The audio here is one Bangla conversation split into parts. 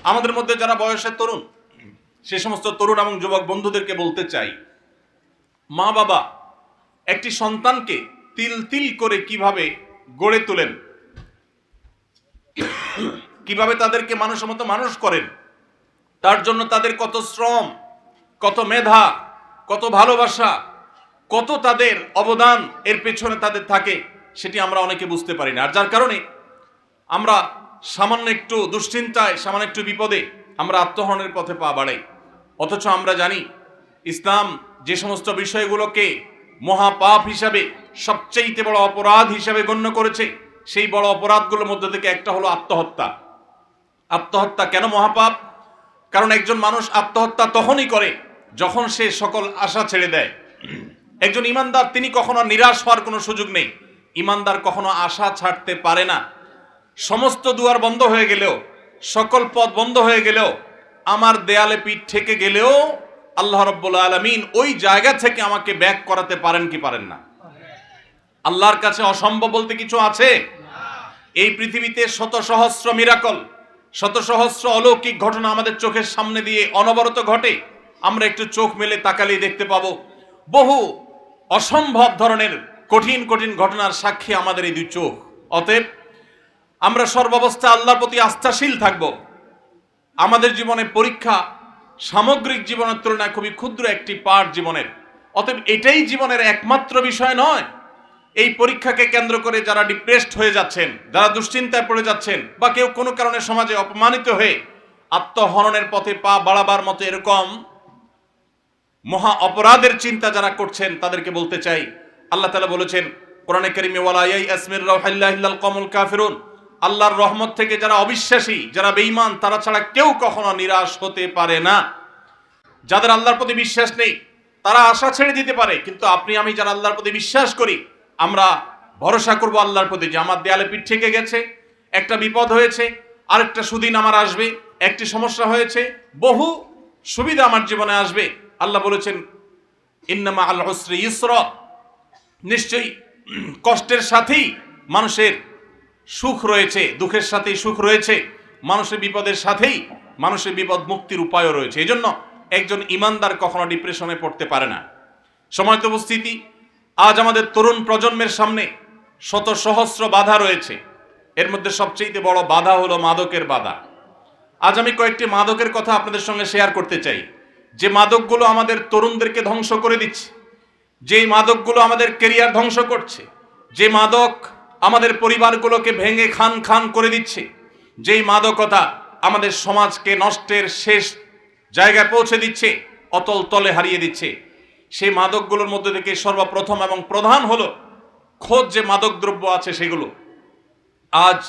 আমাদের মধ্যে যারা বয়সের তরুণ, সে সমস্ত তরুণ এবং যুবক বন্ধুদেরকে বলতে চাই, মা বাবা একটি সন্তানকে তিল তিল করে কিভাবে গড়ে তোলেন, কিভাবে তাদেরকে মানুষের মতো মানুষ করেন, তার জন্য তাদের কত শ্রম, কত মেধা, কত ভালোবাসা, কত তাদের অবদান এর পেছনে তাদের থাকে, সেটি আমরা অনেকে বুঝতে পারি না। আর যার কারণে আমরা সামান্য একটু দুশ্চিন্তায়, সামান্য একটু বিপদে আমরা আত্মহননের পথে পা বাড়াই। অথচ আমরা জানি ইসলাম যে সমস্ত বিষয়গুলোকে মহাপাপ হিসাবে, সবচেয়ে বড় অপরাধ হিসাবে গণ্য করেছে, সেই বড় অপরাধগুলোর মধ্যে থেকে একটা হলো আত্মহত্যা। আত্মহত্যা কেন মহাপাপ? কারণ একজন মানুষ আত্মহত্যা তখনই করে যখন সে সকল আশা ছেড়ে দেয়। একজন ইমানদার তিনি কখনো নিরাশ হওয়ার কোনো সুযোগ নেই। ইমানদার কখনো আশা ছাড়তে পারে না। সমস্ত দুয়ার বন্ধ হয়ে গেলেও, সকল পথ বন্ধ হয়ে গেলেও, আমার দেয়ালে পিঠ ঠেকে গেলেও আল্লাহ রাব্বুল আলামিন ওই জায়গা থেকে আমাকে ব্যাক করাতে পারেন কি পারেন না? আল্লাহর কাছে অসম্ভব বলতে কিছু আছে? এই পৃথিবীতে শত সহস্র মিরাকল, শত সহস্র অলৌকিক ঘটনা আমাদের চোখের সামনে দিয়ে অনবরত ঘটে। আমরা একটু চোখ মেলে তাকালেই দেখতে পাবো বহু অসম্ভব ধরনের কঠিন কঠিন ঘটনার সাক্ষী আমাদের এই দুই চোখ। অতএব আমরা সর্বাবস্থা আল্লাহর প্রতি আস্থাশীল থাকব। আমাদের জীবনে পরীক্ষা সামগ্রিক জীবনের তুলনায় খুবই ক্ষুদ্র একটি পার্ট জীবনের। অতএব এটাই জীবনের একমাত্র বিষয় নয়। এই পরীক্ষাকে কেন্দ্র করে যারা ডিপ্রেসড হয়ে যাচ্ছেন, যারা দুশ্চিন্তায় পড়ে যাচ্ছেন, বা কেউ কোনো কারণে সমাজে অপমানিত হয়ে আত্মহননের পথে পা বাড়াবার মতো এরকম মহা অপরাধের চিন্তা যারা করছেন, তাদেরকে বলতে চাই, আল্লাহ তাআলা বলেছেন কোরআনে কারীমে, ওয়ালা ইয়াইয়াস মির রাউহিল্লাহি ইল্লাল কওমুল কাফিরুন, আল্লাহর রহমত থেকে যারা অবিশ্বাসী, যারা বেঈমান, তারা ছাড়া কেউ কখনো নিরাশ হতে পারে না। যাদের আল্লাহর প্রতি বিশ্বাস নেই তারা আশা ছেড়ে দিতে পারে, কিন্তু আপনি আমি যারা আল্লাহর প্রতি বিশ্বাস করি, আমরা ভরসা করব আল্লাহর প্রতি যে আমার দেয়ালে পিঠ ঠেকে গেছে, একটা বিপদ হয়েছে, আরেকটা সুদিন আমার আসবে, একটি সমস্যা হয়েছে, বহু সুবিধা আমার জীবনে আসবে। আল্লাহ বলেছেন ইন্নামা আল উসরি ইসরা, নিশ্চয়ই কষ্টের সাথেই মানুষের সুখ রয়েছে, দুঃখের সাথেই সুখ রয়েছে, মানুষের বিপদের সাথেই মানুষের বিপদ মুক্তির উপায়ও রয়েছে। এই জন্য একজন ইমানদার কখনো ডিপ্রেশনে পড়তে পারে না। সময়ত উপস্থিতি, আজ আমাদের তরুণ প্রজন্মের সামনে শত সহস্র বাধা রয়েছে। এর মধ্যে সবচেয়ে বড় বাধা হলো মাদকের বাধা। আজ আমি কয়েকটি মাদকের কথা আপনাদের সঙ্গে শেয়ার করতে চাই, যে মাদকগুলো আমাদের তরুণদেরকে ধ্বংস করে দিচ্ছে, যেই মাদকগুলো আমাদের ক্যারিয়ার ধ্বংস করছে, যে মাদক আমাদের পরিবারগুলোকে ভেঙে খান খান করে দিচ্ছে, যেই মাদকতা আমাদের সমাজকে নষ্টের শেষ জায়গায় পৌঁছে দিচ্ছে, অতল তলে হারিয়ে দিচ্ছে। সেই মাদকগুলোর মধ্যে থেকে সর্বপ্রথম এবং প্রধান হলো খোঁজ যে মাদক দ্রব্য আছে সেগুলো। আজ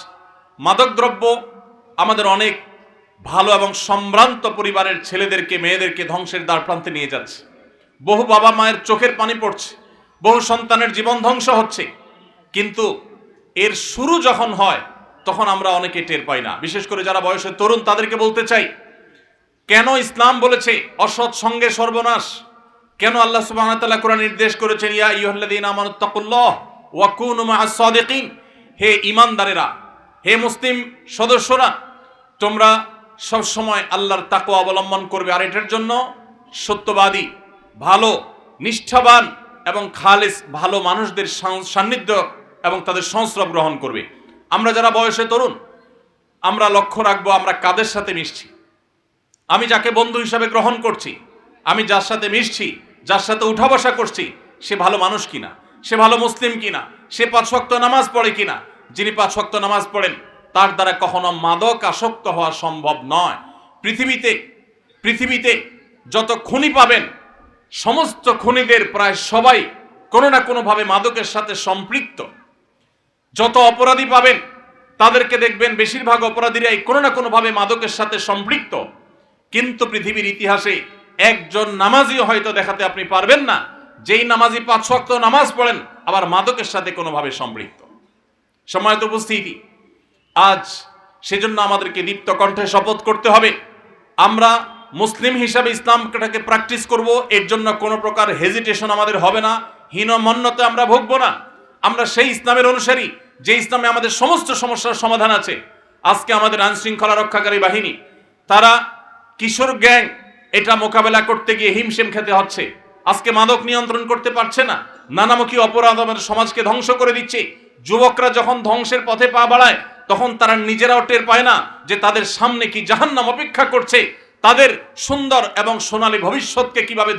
মাদক দ্রব্য আমাদের অনেক ভালো এবং সম্ভ্রান্ত পরিবারের ছেলেদেরকে, মেয়েদেরকে ধ্বংসের দ্বার প্রান্তে নিয়ে যাচ্ছে। বহু বাবা মায়ের চোখের পানি পড়ছে, বহু সন্তানের জীবন ধ্বংস হচ্ছে। কিন্তু এর শুরু যখন হয় তখন আমরা অনেকে টের পাই না। বিশেষ করে যারা বয়সে তরুণ, তাদেরকে বলতে চাই, কেন ইসলাম বলেছে অসৎ সঙ্গে সর্বনাশ? কেন আল্লাহ সুবহানাহু ওয়া তাআলা কোরআন নির্দেশ করেছেন ইয়া আইয়ুহাল্লাযীনা আমানুত্তাকুল্লাহ ওয়া কুনু মা'আস সাদিকিন, হে ঈমানদারেরা, হে মুসলিম সদস্যরা, তোমরা সব সময় আল্লাহর তাকওয়া অবলম্বন করবে, আর এটার জন্য সত্যবাদী, ভালো, নিষ্ঠাবান এবং খালেস ভালো মানুষদের সান্নিধ্য এবং তাদের সংস্রব গ্রহণ করবে। আমরা যারা বয়সে তরুণ, আমরা লক্ষ্য রাখবো আমরা কাদের সাথে মিশছি। আমি যাকে বন্ধু হিসাবে গ্রহণ করছি, আমি যার সাথে মিশছি, যার সাথে উঠা বসা করছি, সে ভালো মানুষ কিনা, সে ভালো মুসলিম কিনা, সে 5 ওয়াক্ত নামাজ পড়ে কিনা। যিনি 5 ওয়াক্ত নামাজ পড়েন তার দ্বারা কখনো মাদক আসক্ত হওয়া সম্ভব নয়। পৃথিবীতে যত খুনি পাবেন, সমস্ত খুনিদের প্রায় সবাই কোনো না কোনোভাবে মাদকের সাথে সম্পৃক্ত। যত অপরাধী পাবেন তাদেরকে দেখবেন বেশিরভাগ অপরাধীরাই কোনো না কোনোভাবে মাদকের সাথে সম্পৃক্ত। কিন্তু পৃথিবীর ইতিহাসে একজন নামাজিও হয়তো দেখাতে আপনি পারবেন না যেই নামাজি 5 ওয়াক্ত নামাজ পড়েন আবার মাদকের সাথে কোনোভাবে সম্পৃক্ত। সম্মানিত উপস্থিতি, আজ সেজন্য আমাদেরকে দীপ্ত কণ্ঠে শপথ করতে হবে, আমরা মুসলিম হিসাবে ইসলামটাকে প্র্যাকটিস করব। এর জন্য কোনো প্রকার হেজিটেশন আমাদের হবে না, হীনমন্যতে আমরা ভুগবো না। আমরা সেই ইসলামের অনুসারী যে ইসলামে আমাদের সমস্ত সমস্যার সমাধান আছে। আজকে আমাদের আইন শৃঙ্খলা রক্ষাকারী বাহিনী তারা কিশোর গ্যাং, এটা মোকাবেলা করতে গিয়ে হিমশিম খেতে হচ্ছে। আজকে মাদক নিয়ন্ত্রণ করতে পারছে না, নানামুখী অপরাধ আমাদের সমাজকে ধ্বংস করে দিচ্ছে। যুবকরা যখন ধ্বংসের পথে পা বাড়ায়, তখন তারা নিজেরাও টের পায় না যে তাদের সামনে কি জাহান্নাম অপেক্ষা করছে, তাদের সুন্দর এবং সোনালী ভবিষ্যৎকে কিভাবে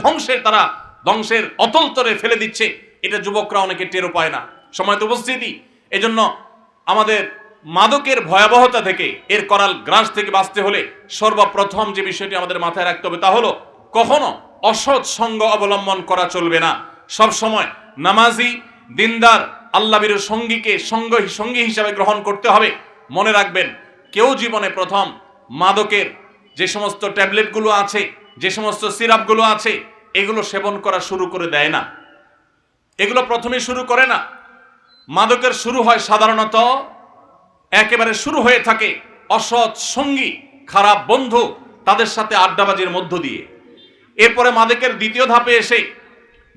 ধ্বংসের অতল তরে ফেলে দিচ্ছে, এটা যুবকরা অনেকে টেরও পায় না। সময়ত উপস্থিতি, এজন্য আমাদের মাদকের ভয়াবহতা থেকে, এর করাল গ্রাস থেকে বাঁচতে হলে সর্বপ্রথম যে বিষয়টি আমাদের মাথায় রাখতে হবে তা হলো, কখনো অসৎ সঙ্গ অবলম্বন করা চলবে না। সব সময় নামাজি, দিনদার, আল্লাহভীরু সঙ্গীকে সঙ্গী হিসাবে গ্রহণ করতে হবে। মনে রাখবেন, কেউ জীবনে প্রথম মাদকের যে সমস্ত ট্যাবলেটগুলো আছে, যে সমস্ত সিরাপগুলো আছে, এগুলো সেবন করা শুরু করে দেয় না, এগুলো প্রথমে শুরু করে না। মাদকের শুরু হয় সাধারণত, একেবারে শুরু হয়ে থাকে অসৎ সঙ্গী, খারাপ বন্ধু, তাদের সাথে আড্ডাবাজির মধ্য দিয়ে। এরপরে মাদকের দ্বিতীয় ধাপে এসে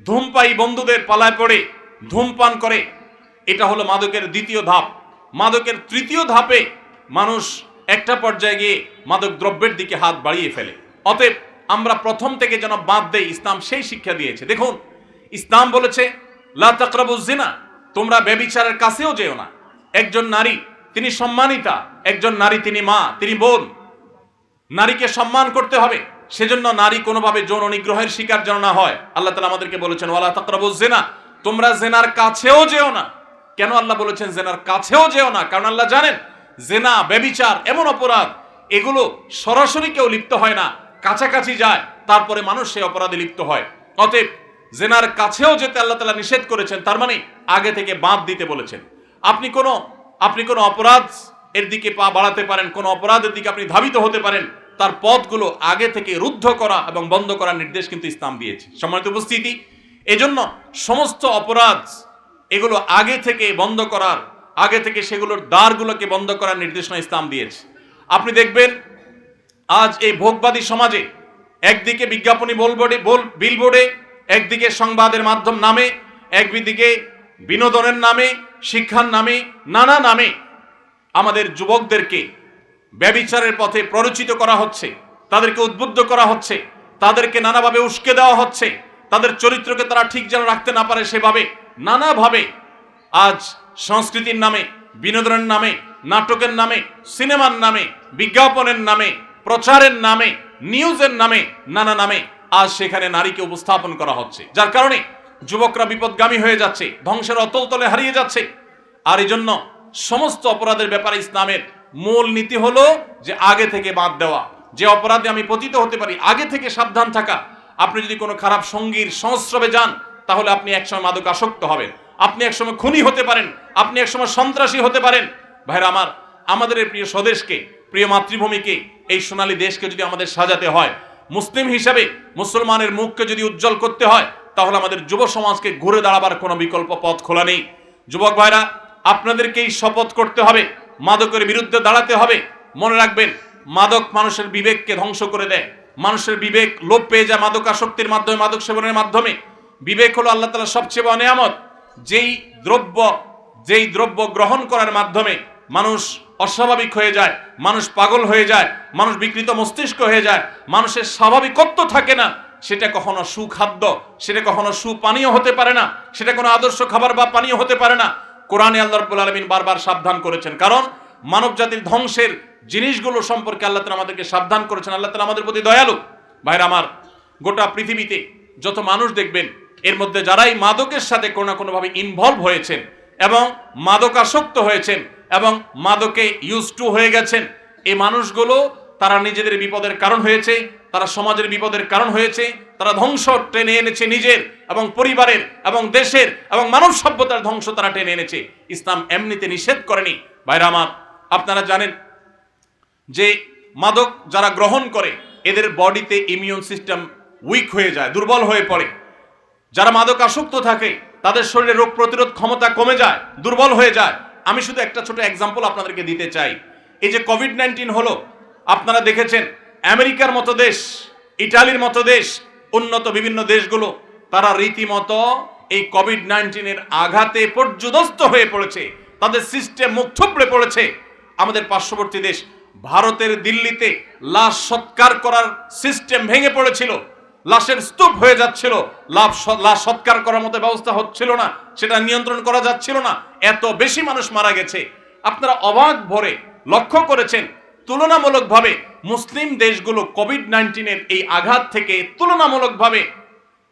ধূমপায়ী বন্ধুদের পালায় পড়ে ধূমপান করে, এটা হলো মাদকের দ্বিতীয় ধাপ। মাদকের তৃতীয় ধাপে মানুষ একটা পর্যায়ে গিয়ে মাদক দ্রব্যের দিকে হাত বাড়িয়ে ফেলে। অতএব আমরা প্রথম থেকে যেন বাদ দেই, ইসলাম সেই শিক্ষা দিয়েছে। দেখুন, ইসলাম বলেছে লা তাকরাবুজ জিনা, তোমরা ব্যভিচারের কাছেও যেও না। একজন নারী তিনি সম্মানিতা, একজন নারী তিনি মা, তিনি বোন, নারীকে সম্মান করতে হবে। সেজন্য নারী কোনোভাবে যৌন নিগ্রহের শিকার যেন না হয়। আল্লাহ তাআলা আমাদেরকে বলেছেন ওয়ালা তাকরাবুজ জিনা, তোমরা জেনার কাছেও যেও না। কেন আল্লাহ বলেছেন জেনার কাছেও যেও না? কারণ আল্লাহ জানেন জেনা, ব্যভিচার এমন অপরাধ, এগুলো সরাসরি কেউ লিপ্ত হয় না, কাছাকাছি যায়, তারপরে মানুষ সেই অপরাধে লিপ্ত হয়। অতএব জেনার কাছেও যেতে আল্লাহ তাআলা নিষেধ করেছেন, তার মানে আগে থেকে বাদ দিতে বলেছেন। আপনি কোনো অপরাধ এর দিকে পা বাড়াতে পারেন, কোন অপরাধের দিকে আপনি ধাবিত হতে পারেন, তার পথগুলো আগে থেকে রুদ্ধ করা এবং বন্ধ করার নির্দেশ কিন্তু ইসলাম দিয়েছে। সম্মানিত উপস্থিতি, এজন্য সমস্ত অপরাধ এগুলো আগে থেকে বন্ধ করার, আগে থেকে সেগুলোর দ্বারগুলোকে বন্ধ করার নির্দেশনা ইসলাম দিয়েছে। আপনি দেখবেন আজ এই ভোগবাদী সমাজে একদিকে বিজ্ঞাপনী বিলবোর্ডে, একদিকে সংবাদের মাধ্যম নামে, একদিকে বিনোদনের নামে, শিক্ষার নামে, নানা নামে আমাদের যুবকদেরকে ব্যভিচারের পথে প্ররোচিত করা হচ্ছে, তাদেরকে উদ্বুদ্ধ করা হচ্ছে, তাদেরকে নানাভাবে উস্কে দেওয়া হচ্ছে, তাদের চরিত্রকে তারা ঠিক যেন রাখতে না পারে সেভাবে নানাভাবে আজ সংস্কৃতির নামে, বিনোদনের নামে, নাটকের নামে, সিনেমার নামে, বিজ্ঞাপনের নামে, প্রচারের নামে, নিউজের নামে, নানা নামে আজ সেখানে নারীকে উপস্থাপন করা হচ্ছে, যার কারণে যুবকরা বিপদগামী হয়ে যাচ্ছে, ধ্বংসের অতল তলে হারিয়ে যাচ্ছে। আর এই জন্য সমস্ত অপরাধের ব্যাপারে ইসলামের মূল নীতি হলো যে আগে থেকে বাদ দেওয়া, যে অপরাধে আমি পতিত হতে পারি আগে থেকে সাবধান থাকা। আপনি যদি কোনো খারাপ সঙ্গীর সংস্রবে যান, তাহলে আপনি একসময় মাদক আসক্ত হবেন, আপনি একসময় খুনি হতে পারেন, আপনি একসময় সন্ত্রাসী হতে পারেন। ভাইরা আমার, আমাদের এই প্রিয় স্বদেশকে, প্রিয় মাতৃভূমিকে, এই সোনালী দেশকে যদি আমাদের সাজাতে হয়, মুসলিম হিসাবে মুসলমানের মুখকে যদি উজ্জ্বল করতে হয়, তাহলে আমাদের যুব সমাজকে ঘুরে দাঁড়াবার কোনো বিকল্প পথ খোলা নেই। যুবক ভাইরা, আপনাদেরকেই শপথ করতে হবে, মাদকের বিরুদ্ধে দাঁড়াতে হবে। মনে রাখবেন, মাদক মানুষের বিবেককে ধ্বংস করে দেয়, মানুষের বিবেক লোপ পেয়ে যায় মাদক আসক্তির মাধ্যমে, মাদক সেবনের মাধ্যমে। বিবেক হলো আল্লাহ তাআলার সবচেয়ে বড় নিয়ামত। যেই দ্রব্য গ্রহণ করার মাধ্যমে মানুষ অস্বাভাবিক হয়ে যায়, মানুষ পাগল হয়ে যায়, মানুষ বিকৃত মস্তিষ্ক হয়ে যায়, মানুষের স্বাভাবিকত্ব থাকে না, সেটা কখনো সুখাদ্য, সেটা কখনো সুপানীয় হতে পারে না, সেটা কোনো আদর্শ খাবার বা পানীয় হতে পারে না। কোরআনে আল্লাহ রাব্বুল আলামিন বারবার সাবধান করেছেন, কারণ মানব জাতির ধ্বংসের জিনিসগুলো সম্পর্কে আল্লাহ তাআলা আমাদেরকে সাবধান করেছেন। আল্লাহ তাআলা আমাদের প্রতি দয়ালু। ভাইরা আমার, গোটা পৃথিবীতে যত মানুষ দেখবেন, এর মধ্যে যারাই মাদকের সাথে কোনো না কোনোভাবে ইনভলভ হয়েছেন এবং মাদকাসক্ত হয়েছেন এবং মাদকে ইউজ টু হয়ে গেছেন, এই মানুষগুলো তারা নিজেদের বিপদের কারণ হয়েছে, তারা সমাজের বিপদের কারণ হয়েছে, তারা ধ্বংস টেনে এনেছে নিজের এবং পরিবারের এবং দেশের এবং মানব সভ্যতার ধ্বংস তারা টেনে এনেছে। ইসলাম এমনিতে নিষেধ করেনি। ভাইরা আমার, আপনারা জানেন যে মাদক যারা গ্রহণ করে, এদের বডিতে ইমিউন সিস্টেম উইক হয়ে যায়, দুর্বল হয়ে পড়ে। যারা মাদক আসক্ত থাকে, তাদের শরীরে রোগ প্রতিরোধ ক্ষমতা কমে যায়, দুর্বল হয়ে যায়। আমি শুধু একটা ছোট এক্সাম্পল আপনাদেরকে দিতে চাই। এই যে কোভিড-19 হলো, আপনারা দেখেছেন আমেরিকার মতো দেশ, ইটালির মতো দেশ, উন্নত বিভিন্ন দেশগুলো, তারা রীতিমতো এই কোভিড-19 আঘাতে পর্যুদস্ত হয়ে পড়েছে, তাদের সিস্টেম মুখ থুবড়ে পড়েছে। আমাদের পার্শ্ববর্তী দেশ ভারতের দিল্লিতে লাশ সৎকার করার সিস্টেম ভেঙে পড়েছিল, লাশের স্তূপ হয়ে যাচ্ছিল, লাশ সৎকার করার মতো ব্যবস্থা হচ্ছিল না, সেটা নিয়ন্ত্রণ করা যাচ্ছিল না, এত বেশি মানুষ মারা গেছে। আপনারা অবাক ভরে লক্ষ্য করেছেন তুলনামূলকভাবে মুসলিম দেশগুলো কোভিড-19 এই আঘাত থেকে তুলনামূলকভাবে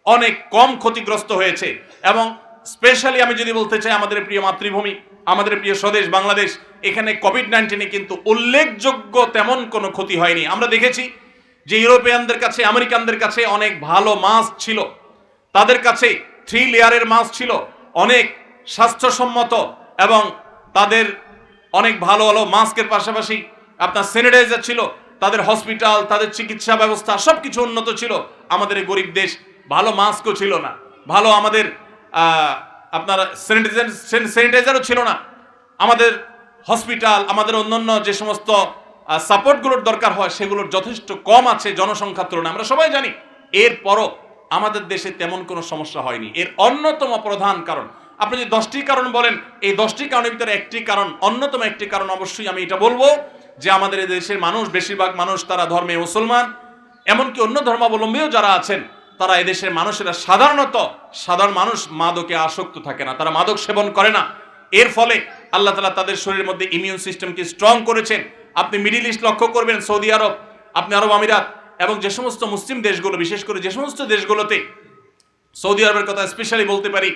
অনেক কম ক্ষতিগ্রস্ত হয়েছে। এবং স্পেশালি আমি যদি বলতে চাই, আমাদের প্রিয় মাতৃভূমি, আমাদের প্রিয় স্বদেশ বাংলাদেশ, এখানে কোভিড-19 কিন্তু উল্লেখযোগ্য তেমন কোনো ক্ষতি হয়নি। আমরা দেখেছি যে ইউরোপিয়ানদের কাছে, আমেরিকানদের কাছে অনেক ভালো মাস্ক ছিল, তাদের কাছে 3 লেয়ারের মাস্ক ছিল, অনেক স্বাস্থ্যসম্মত, এবং তাদের অনেক ভালো ভালো মাস্কের পাশাপাশি আপনার স্যানিটাইজার ছিল, তাদের হসপিটাল, তাদের চিকিৎসা ব্যবস্থা সবকিছু উন্নত ছিল। আমাদের গরিব দেশ, ভালো মাস্কও ছিল না, ভালো আমাদের আপনার স্যানিটাইজারও ছিল না, আমাদের হসপিটাল, আমাদের অন্যান্য যে সমস্ত সাপোর্টগুলোর দরকার হয় সেগুলোর যথেষ্ট কম আছে জনসংখ্যার তুলনায়, আমরা সবাই জানি। এরপরও আমাদের দেশে তেমন কোনো সমস্যা হয়নি। এর অন্যতম প্রধান কারণ, আপনি যদি 10টি কারণ বলেন, এই 10টি কারণের ভিতরে একটি কারণ, অন্যতম একটি কারণ অবশ্যই আমি এটা বলবো যে আমাদের এই দেশের মানুষ, বেশিরভাগ মানুষ তারা ধর্মে মুসলমান, এমনকি অন্য ধর্মাবলম্বীও যারা আছেন, তারা এদেশের মানুষেরা সাধারণ মানুষ মাদকে আসক্ত থাকে না, তারা মাদক সেবন করে না। এর ফলে আল্লাহ তাআলা তাদের শরীরের মধ্যে ইমিউন সিস্টেমকে স্ট্রং করেছেন। আপনি মিডিল ইস্ট লক্ষ্য করবেন, সৌদি আরব, আপনি আরব আমিরাত এবং যে সমস্ত মুসলিম দেশগুলো, বিশেষ করে যে সমস্ত দেশগুলোতে, সৌদি আরবের কথা স্পেশালি বলতে পারি,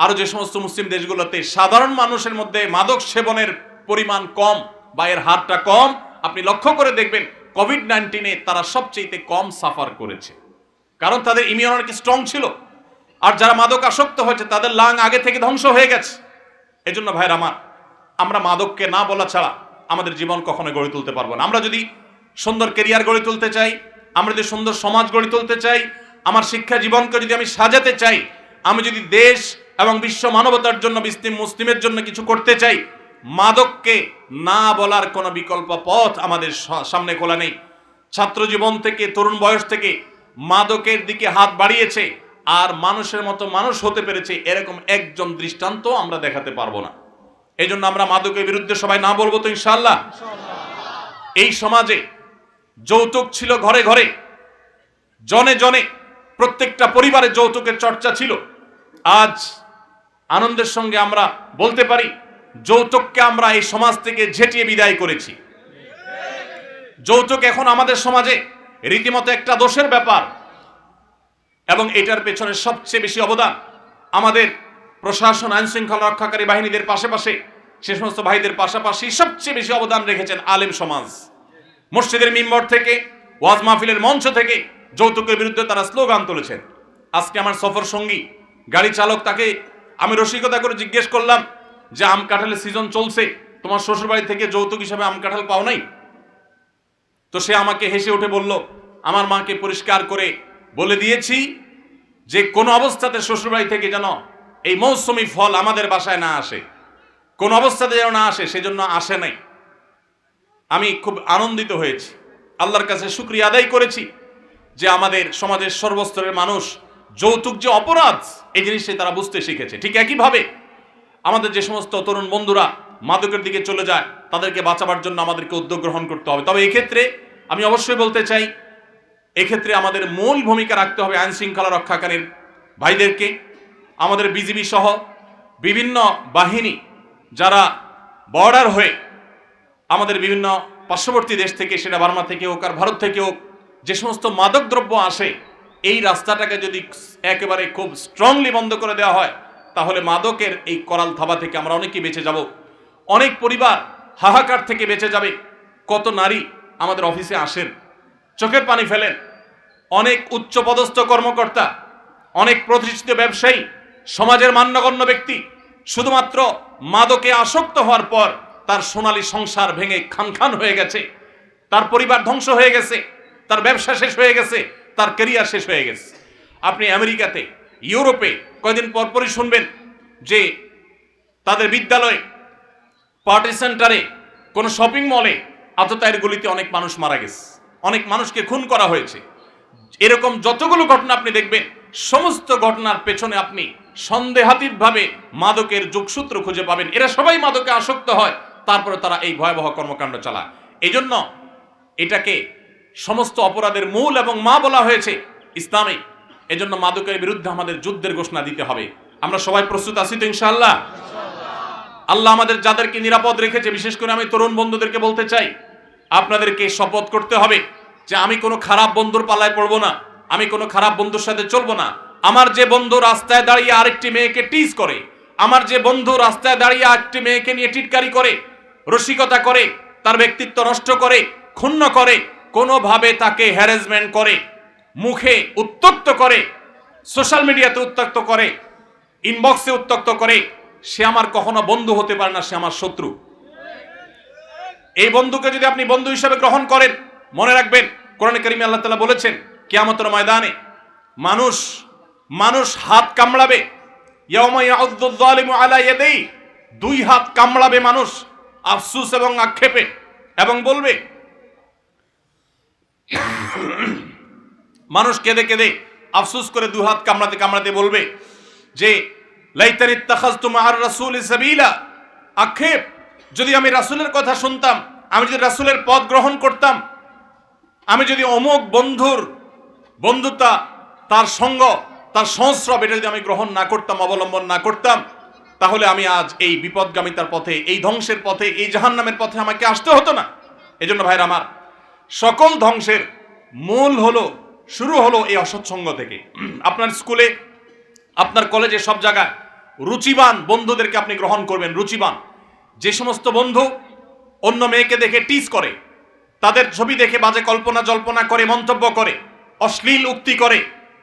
আরো যে সমস্ত মুসলিম দেশগুলোতে সাধারণ মানুষের মধ্যে মাদক সেবনের পরিমাণ কম বা এর হারটা কম, আপনি লক্ষ্য করে দেখবেন কোভিড-19 তারা সবচেয়ে কম সাফার করেছে, কারণ তাদের ইমিউনিটি স্ট্রং ছিল। আর যারা মাদক আসক্ত হয়েছে তাদের লাং আগে থেকে ধ্বংস হয়ে গেছে। এজন্য ভাইরা আমার, আমরা মাদককে না বলা ছাড়া আমাদের জীবন কখনো গড়ে তুলতে পারবো না। আমরা যদি সুন্দর ক্যারিয়ার গড়ে তুলতে চাই, আমরা যদি সুন্দর সমাজ গড়ে তুলতে চাই, আমার শিক্ষা জীবনকে যদি আমি সাজাতে চাই, আমি যদি দেশ এবং বিশ্ব মানবতার জন্য, মুসলিমের জন্য কিছু করতে চাই, মাদককে না বলার কোনো বিকল্প পথ আমাদের সামনে খোলা নেই। ছাত্র জীবন থেকে, তরুণ বয়স থেকে মাদকের দিকে হাত বাড়িয়েছে আর মানুষের মতো মানুষ হতে পেরেছে এরকম একজন দৃষ্টান্ত আমরা দেখাতে পারবো না। এই জন্য আমরা মাদকের বিরুদ্ধে সবাই না বলবো তো ইনশাআল্লাহ। এই সমাজে যৌতুক ছিল ঘরে ঘরে, জনে জনে, প্রত্যেকটা পরিবারে যৌতুকের চর্চা ছিল। আজ আনন্দের সঙ্গে আমরা বলতে পারি যৌতুককে আমরা এই সমাজ থেকে ঝেঁটিয়ে বিদায় করেছি। যৌতুক এখন আমাদের সমাজে রীতিমতো একটা দোষের ব্যাপার, এবং এটার পেছনে সবচেয়ে বেশি অবদান আমাদের প্রশাসন, আইন শৃঙ্খলা রক্ষাকারী বাহিনীদের পাশাপাশি, সে সমস্ত ভাইদের পাশাপাশি সবচেয়ে বেশি অবদান রেখেছেন আলেম সমাজ। মসজিদের মিম্বর থেকে, ওয়াজ মাহফিলের মঞ্চ থেকে যৌতুকের বিরুদ্ধে তারা স্লোগান তুলেছেন। আজকে আমার সফর সঙ্গী গাড়ি চালক, তাকে আমি রসিকতা করে জিজ্ঞেস করলাম যে আম কাঁঠালের সিজন চলছে, তোমার শ্বশুর বাড়ি থেকে যৌতুক হিসাবে আম কাঁঠাল পাও নাই? তো সে আমাকে হেসে উঠে বলল, আমার মাকে পরিষ্কার করে বলে দিয়েছি যে কোন অবস্থাতে শ্বশুরবাড়ি থেকে যেন এই মৌসুমী ফল আমাদের বাসায় না আসে, কোন অবস্থাতে যেন না আসে, সেজন্য আসে নাই। আমি খুব আনন্দিত হয়েছি, আল্লাহর কাছে শুকরিয়া আদায় করেছি যে আমাদের সমাজের সর্বস্তরের মানুষ যৌতুক যে অপরাধ এই জিনিসটাই তারা বুঝতে শিখেছে। ঠিক একইভাবে আমাদের যে সমস্ত তরুণ বন্ধুরা মাদকের দিকে চলে যায়, তাদেরকে বাঁচাবার জন্য আমাদেরকে উদ্যোগ গ্রহণ করতে হবে। তবে এক্ষেত্রে আমি অবশ্যই বলতে চাই, এক্ষেত্রে আমাদের মূল ভূমিকা রাখতে হবে আইন শৃঙ্খলা রক্ষাকারীর ভাইদেরকে, আমাদের বিজিবি সহ বিভিন্ন বাহিনী যারা বর্ডার হয়ে আমাদের বিভিন্ন পার্শ্ববর্তী দেশ থেকে, সেটা বার্মা থেকে হোক আর ভারত থেকে হোক, যে সমস্ত মাদক দ্রব্য আসে, এই রাস্তাটাকে যদি একেবারে খুব স্ট্রংলি বন্ধ করে দেওয়া হয়, তাহলে মাদকের এই করাল থাবা থেকে আমরা অনেকেই বেঁচে যাব। অনেক পরিবার হাহাকার থেকে বেঁচে যাবে। কত নারী আমাদের অফিসে আসেন, চোখের পানি ফেলেন, অনেক উচ্চপদস্থ কর্মকর্তা, অনেক প্রতিষ্ঠিত ব্যবসায়ী, সমাজের মান্যগণ্য ব্যক্তি শুধুমাত্র মাদকে আসক্ত হওয়ার পর তার সোনালী সংসার ভেঙে খান খান হয়ে গেছে, তার পরিবার ধ্বংস হয়ে গেছে, তার ব্যবসা শেষ হয়ে গেছে, তার ক্যারিয়ার শেষ হয়ে গেছে। আপনি আমেরিকাতে, ইউরোপে কয়েকদিন পরপরই শুনবেন যে তাদের বিদ্যালয়ে, পার্টি সেন্টারে, কোনো শপিং মলে, আততায়ীর গুলিতে অনেক মানুষ মারা গেছে, অনেক মানুষকে খুন করা হয়েছে। এরকম যতগুলো ঘটনা আপনি দেখবেন, সমস্ত ঘটনার পেছনে আপনি সন্দেহাতীতভাবে মাদকের যোগসূত্র খুঁজে পাবেন। এরা সবাই মাদকে আসক্ত হয়, তারপরে তারা এই ভয়াবহ কর্মকাণ্ড চালায়। এই জন্য এটাকে সমস্ত অপরাধের মূল এবং মা বলা হয়েছে ইসলামে। এজন্য মাদকের বিরুদ্ধে আমাদের যুদ্ধের ঘোষণা দিতে হবে। আমরা সবাই প্রস্তুত আছি তো ইনশাআল্লাহ? আল্লাহ আমাদের যাদেরকে নিরাপদ রেখেছে, বিশেষ করে আমি তরুণ বন্ধুদেরকে বলতে চাই, আপনাদেরকে শপথ করতে হবে যে আমি কোনো খারাপ বন্ধুর পাল্লায় পড়বো না, আমি কোনো খারাপ বন্ধুর সাথে চলবো না। আমার যে বন্ধু রাস্তায় দাঁড়িয়ে আরেকটি মেয়েকে টিজ করে, আমার যে বন্ধু রাস্তায় দাঁড়িয়ে আরেকটি মেয়েকে নিয়ে টিটকারি করে, রসিকতা করে, তার ব্যক্তিত্ব নষ্ট করে, ক্ষুণ্ণ করে, কোনোভাবে তাকে হ্যারাসমেন্ট করে, মুখে উত্ত্যক্ত করে, সোশ্যাল মিডিয়াতে উত্ত্যক্ত করে, ইনবক্সে উত্ত্যক্ত করে, সে আমার কখনো বন্ধু হতে পারে না, সে আমার শত্রু। এই বন্ধুকে যদি আপনি বন্ধু হিসেবে গ্রহণ করেন, মনে রাখবেন কোরআনে কারিমে আল্লাহ তাআলা বলেছেন কিয়ামতের ময়দানে মানুষ হাত কামড়াবে, ইয়াউমা ইয়াউযুয যালিমু আলা ইয়াদাই, দুই হাত কামড়াবে মানুষ আফসোস এবং আক্ষেপে, এবং বলবে, মানুষ কেঁদে কেঁদে আফসোস করে দুই হাত কামড়াতে কামড়াতে বলবে যে লাইতানি ইত্তাখাযতু মা'আর রাসূলি সাবিলা, আক্ষেপ, যদি আমি রাসূলের কথা শুনতাম, আমি যদি রাসূলের পথ গ্রহণ করতাম, আমি যদি অমুক বন্ধুর বন্ধুতা, তার সঙ্গ, তার সংস্রব, এটা যদি আমি গ্রহণ না করতাম, অবলম্বন না করতাম, তাহলে আমি আজ এই বিপদগামিতার পথে, এই ধ্বংসের পথে, এই জাহান্নামের পথে আমাকে আসতে হতো না। এজন্য ভাইরা আমার, সকল ধ্বংসের মূল হলো, শুরু হলো এই অসৎসঙ্গ থেকে। আপনার স্কুলে, আপনার কলেজে, সব জায়গায় রুচিবান বন্ধুদেরকে আপনি গ্রহণ করবেন। রুচিবান, যে সমস্ত বন্ধু অন্য মেয়েকে দেখে টিজ করে, তাদের ছবি দেখে বাজে কল্পনা জল্পনা করে, মন্তব্য করে, অশ্লীল উক্তি করে,